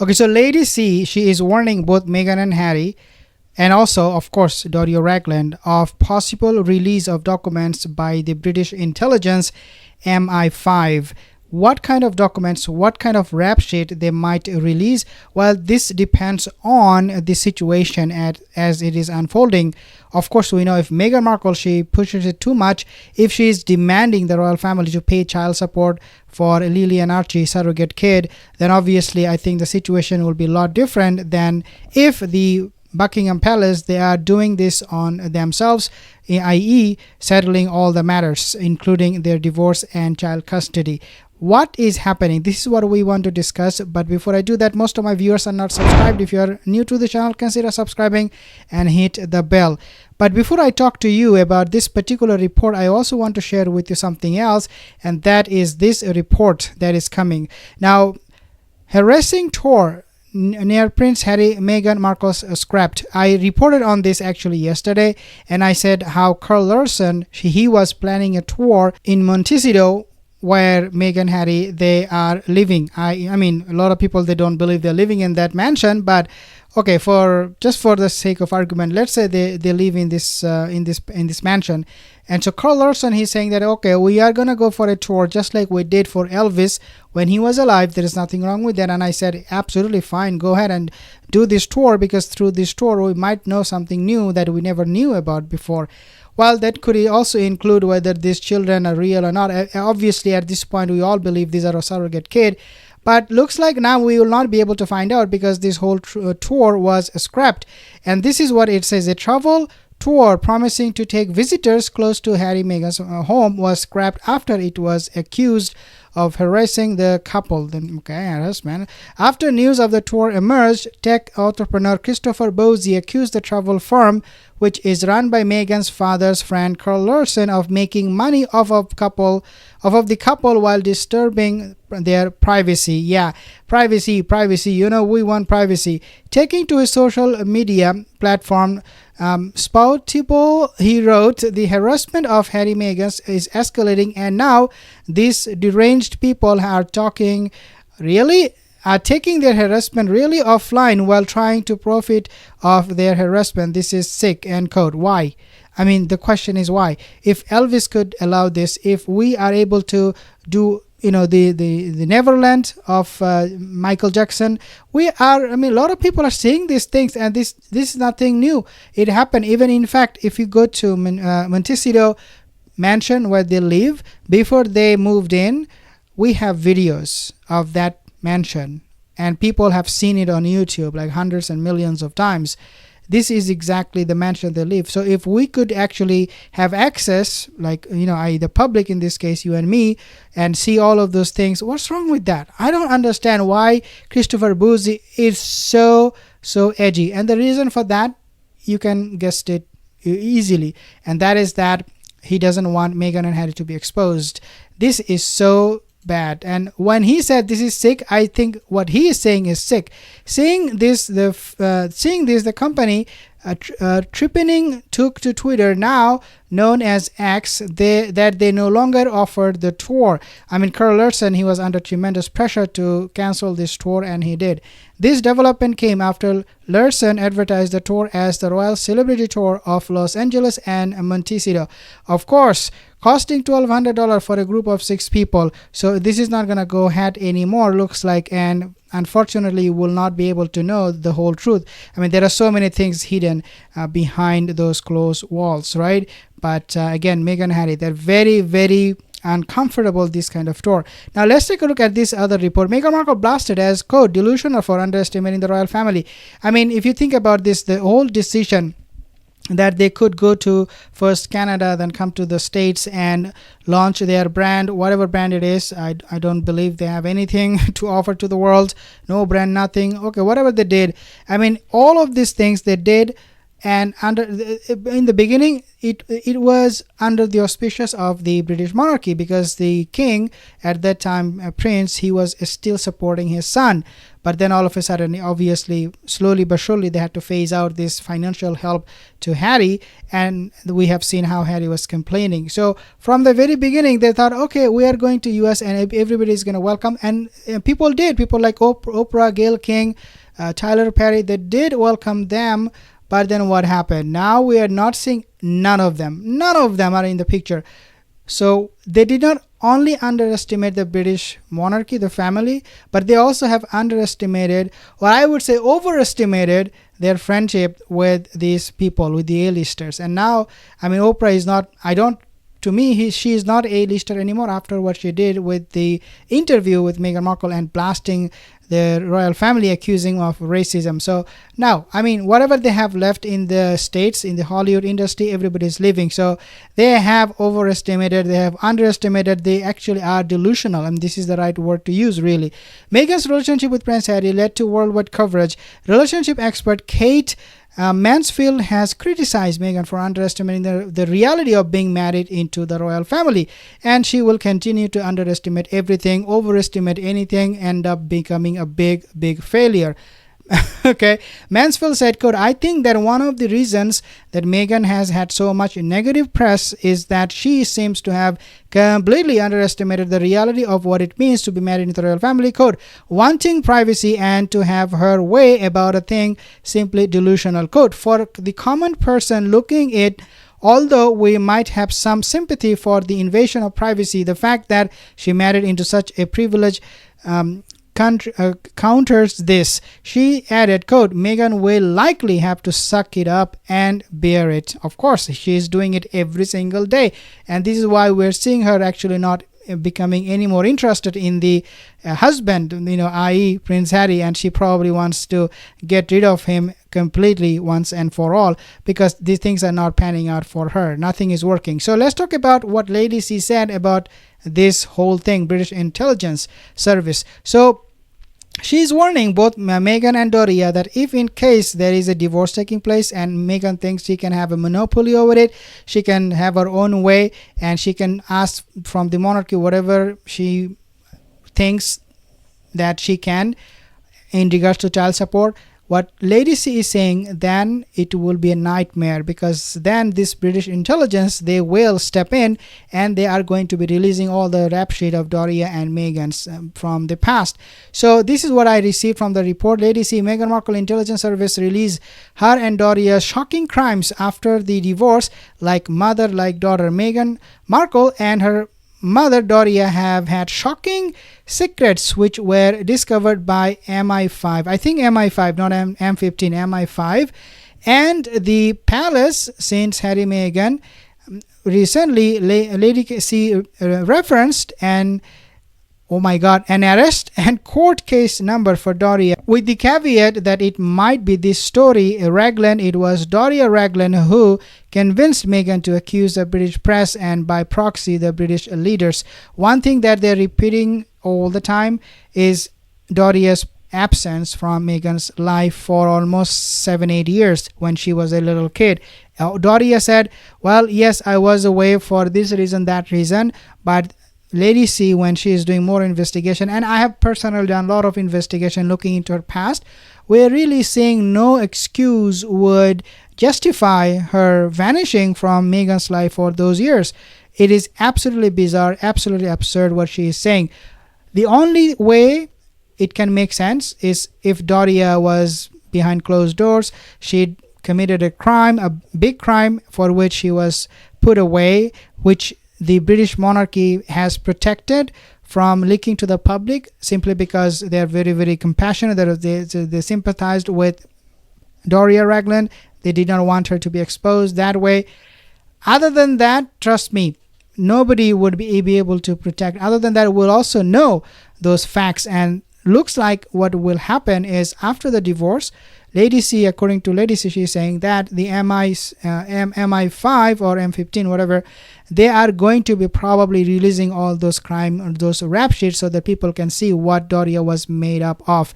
Okay, so Lady C, she is warning both Meghan and Harry, and also, of course, Doria Ragland, of possible release of documents by the British intelligence MI5. What kind of documents, what kind of rap sheet they might release? Well, this depends on the situation as it is unfolding. Of course, we know if Meghan Markle, she pushes it too much, if she is demanding the royal family to pay child support for Lily and Archie, surrogate kid, then obviously I think the situation will be a lot different than if the Buckingham Palace, they are doing this on themselves, i.e. settling all the matters, including their divorce and child custody. What is happening? This is what we want to discuss. But before I do that, most of my viewers are not subscribed. If you are new to the channel, consider subscribing and hit the bell. But before I talk to you about this particular report, I also want to share with you something else, and that is this report that is coming. Now, harassing tour near Prince Harry, Meghan Markle's scrapped. I reported on this actually yesterday, and I said how Carl Larson, he was planning a tour in Montecito where Meghan and Harry, they are living. I mean, a lot of people, they don't believe they're living in that mansion, but okay, for the sake of argument, let's say they live in this mansion. And so Carl Larson, he's saying that, okay, we are gonna go for a tour just like we did for Elvis when he was alive. There is nothing wrong with that. And I said, absolutely fine, go ahead and do this tour, because through this tour we might know something new that we never knew about before. Well, that could also include whether these children are real or not. Obviously, at this point, we all believe these are a surrogate kid. But looks like now we will not be able to find out, because this whole tour was scrapped. And this is what it says. A travel tour promising to take visitors close to Harry Meghan's home was scrapped after it was accused of harassing the couple. Then, okay, harassment. After news of the tour emerged, tech entrepreneur Christopher Bosie accused the travel firm, which is run by Meghan's father's friend Carl Larson, of making money off of the couple while disturbing their privacy. Yeah, privacy. You know, we want privacy. Taking to his social media platform, Spoutable, he wrote, the harassment of Harry Meghan is escalating, and now these deranged people are taking their harassment really offline while trying to profit off their harassment. This is sick, end quote. Why? I mean, the question is why. If Elvis could allow this, if we are able to do, you know, the Neverland of Michael Jackson, a lot of people are seeing these things, and this is nothing new. It happened even, in fact, if you go to Montecito mansion where they live, before they moved in, we have videos of that mansion, and people have seen it on YouTube like hundreds and millions of times. This is exactly the mansion they live. So if we could actually have access, like, you know, the public, in this case you and me, and see all of those things, what's wrong with that? I don't understand why Christopher Bosie is so edgy. And the reason for that, you can guess it easily, and that is that he doesn't want Meghan and Harry to be exposed. This is so bad. And when he said this is sick, I think what he is saying is sick. Seeing this, the company Trippening took to Twitter, now known as X, that they no longer offered the tour. I mean, Carl Larson, he was under tremendous pressure to cancel this tour, and he did. This development came after Larson advertised the tour as the Royal Celebrity Tour of Los Angeles and Montecito. Of course, costing $1,200 for a group of 6 people. So this is not going to go ahead anymore, looks like, and unfortunately you will not be able to know the whole truth. I mean, there are so many things hidden behind those closed walls, right? But again, Meghan and Harry, they're very, very uncomfortable this kind of tour. Now let's take a look at this other report. Meghan Markle blasted as, quote, delusional for underestimating the royal family. I mean, if you think about this, the whole decision that they could go to first Canada, then come to the States and launch their brand, whatever brand it is. I don't believe they have anything to offer to the world. No brand, nothing. Okay, whatever they did. I mean, all of these things they did And in the beginning, it was under the auspices of the British monarchy, because the king at that time, prince, he was still supporting his son. But then all of a sudden, obviously, slowly but surely, they had to phase out this financial help to Harry, and we have seen how Harry was complaining. So from the very beginning, they thought, okay, we are going to US and everybody is going to welcome, and people did. People like Oprah, Gayle King, Tyler Perry, they did welcome them. But then what happened? Now we are not seeing none of them. None of them are in the picture. So they did not only underestimate the British monarchy, the family, but they also have underestimated, or I would say overestimated, their friendship with these people, with the A-listers. And now, I mean, Oprah is not, to me, she is not A-lister anymore after what she did with the interview with Meghan Markle and blasting the royal family, accusing of racism. So now, I mean, whatever they have left in the States, in the Hollywood industry, everybody's leaving. So they have overestimated, they have underestimated, they actually are delusional, and this is the right word to use, really. Meghan's relationship with Prince Harry led to worldwide coverage. Relationship expert Kate Mansfield has criticized Meghan for underestimating the reality of being married into the royal family, and she will continue to underestimate everything, overestimate anything, end up becoming a big failure. Okay, Mansfield said, quote, I think that one of the reasons that Meghan has had so much negative press is that she seems to have completely underestimated the reality of what it means to be married into the royal family. Quote, wanting privacy and to have her way about a thing, simply delusional. Quote, for the common person looking it, although we might have some sympathy for the invasion of privacy, the fact that she married into such a privileged counters this. She added, quote, Meghan will likely have to suck it up and bear it. Of course, she is doing it every single day, and this is why we're seeing her actually not becoming any more interested in the husband, i.e. Prince Harry, and she probably wants to get rid of him completely once and for all, because these things are not panning out for her. Nothing is working. So let's talk about what Lady C said about this whole thing, British intelligence service. So she's warning both Meghan and Doria that if in case there is a divorce taking place and Meghan thinks she can have a monopoly over it, she can have her own way and she can ask from the monarchy whatever she thinks that she can in regards to child support. What Lady C is saying, then it will be a nightmare, because then this British intelligence, they will step in and they are going to be releasing all the rap sheet of Doria and Meghan's from the past. So this is what I received from the report. Lady C, Meghan Markle Intelligence Service released her and Doria's shocking crimes after the divorce, like mother, like daughter. Meghan Markle and her mother Doria have had shocking secrets which were discovered by MI5. I think MI5, not M15, MI5. And the palace, since Harry Meghan recently, Lady C referenced an arrest and court case number for Doria, with the caveat that it might be this story Raglan. It was Doria Raglan who convinced Meghan to accuse the British press and by proxy the British leaders. One thing that they're repeating all the time is Doria's absence from Meghan's life for almost 7-8 years when she was a little kid. Doria said, well, yes, I was away for this reason, that reason, but Lady C, when she is doing more investigation, and I have personally done a lot of investigation looking into her past, we're really seeing no excuse would justify her vanishing from Meghan's life for those years. It is absolutely bizarre, absolutely absurd what she is saying. The only way it can make sense is if Doria was behind closed doors, she'd committed a crime, a big crime for which she was put away, which the British monarchy has protected from leaking to the public simply because they are very, very compassionate. They sympathized with Doria Raglan. They did not want her to be exposed that way. Other than that, trust me, nobody would be able to protect. Other than that, we'll also know those facts. And looks like what will happen is after the divorce, Lady C, according to Lady C, she's saying that the MI5 or M15, whatever, they are going to be probably releasing all those crime or those rap sheets so that people can see what Doria was made up of.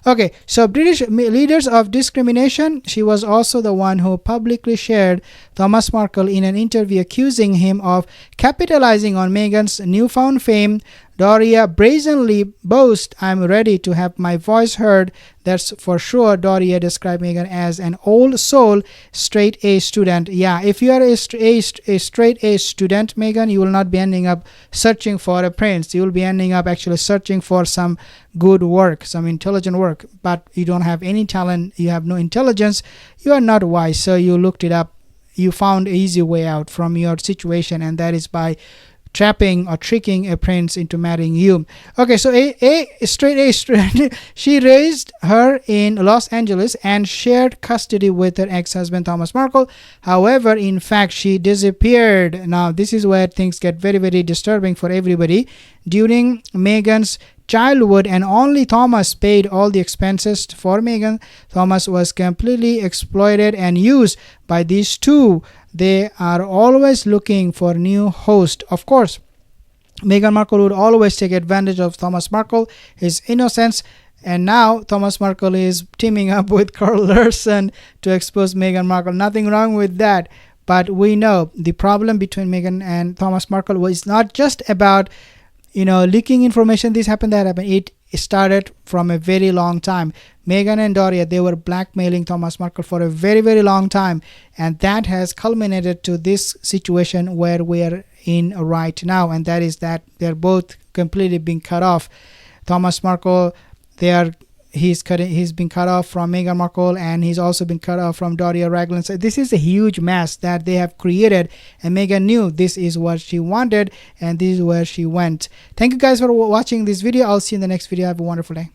Okay, so British leaders of discrimination. She was also the one who publicly shared Thomas Markle in an interview, accusing him of capitalizing on Meghan's newfound fame. Doria brazenly boasts, "I'm ready to have my voice heard." That's for sure. Doria described Meghan as an old soul, straight A student. Yeah, if you are a straight A student, Meghan, you will not be ending up searching for a prince. You will be ending up actually searching for some good work, some intelligent work. But you don't have any talent, you have no intelligence, you are not wise. So you looked it up, you found an easy way out from your situation, and that is by trapping or tricking a prince into marrying you. Okay, so a straight A student, she raised her in Los Angeles and shared custody with her ex-husband Thomas Markle. However, in fact, she disappeared. Now, this is where things get very, very disturbing for everybody. During Meghan's childhood, and only Thomas paid all the expenses for Meghan. Thomas was completely exploited and used by these two. They are always looking for new host. Of course, Meghan Markle would always take advantage of Thomas Markle, his innocence, and now Thomas Markle is teaming up with Carl Larson to expose Meghan Markle. Nothing wrong with that. But we know the problem between Meghan and Thomas Markle was not just about leaking information, this happened, that happened. It started from a very long time. Meghan and Doria, they were blackmailing Thomas Markle for a very, very long time, and that has culminated to this situation where we are in right now, and that is that they're both completely being cut off. Thomas Markle, he's been cut off from Meghan Markle, and he's also been cut off from Doria Ragland. So this is a huge mess that they have created, and Meghan knew this is what she wanted, and this is where she went. Thank you guys for watching this video. I'll see you in the next video. Have a wonderful day.